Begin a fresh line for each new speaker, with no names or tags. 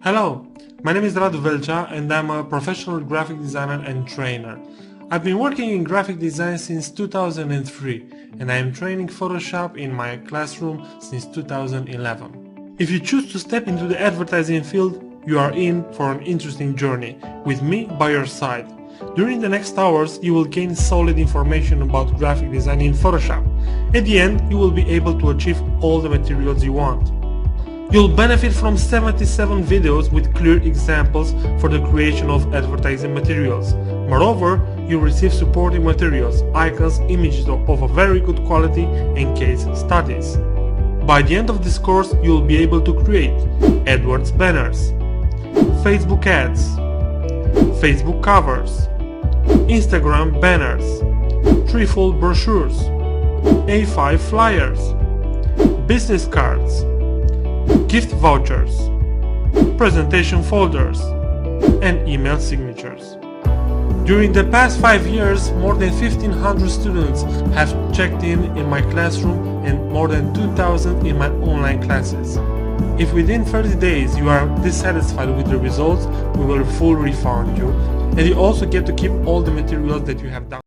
Hello, my name is learnYou and I'm a professional graphic designer and trainer. I've been working in graphic design since 2003 and I am training Photoshop in my classroom since 2011. If you choose to step into the advertising field, you are in for an interesting journey, with me by your side. During the next hours, you will gain solid information about graphic design in Photoshop. At the end, you will be able to achieve all the materials you want. You'll benefit from 77 videos with clear examples for the creation of advertising materials. Moreover, you'll receive supporting materials, icons, images of a very good quality and case studies. By the end of this course, you'll be able to create AdWords banners, Facebook ads, Facebook covers, Instagram banners, threefold brochures, A5 flyers, business cards, gift vouchers, presentation folders, and email signatures. During the past 5 years, more than 1,500 students have checked in my classroom and more than 2,000 in my online classes. If within 30 days you are dissatisfied with the results, we will fully refund you, and you also get to keep all the materials that you have done.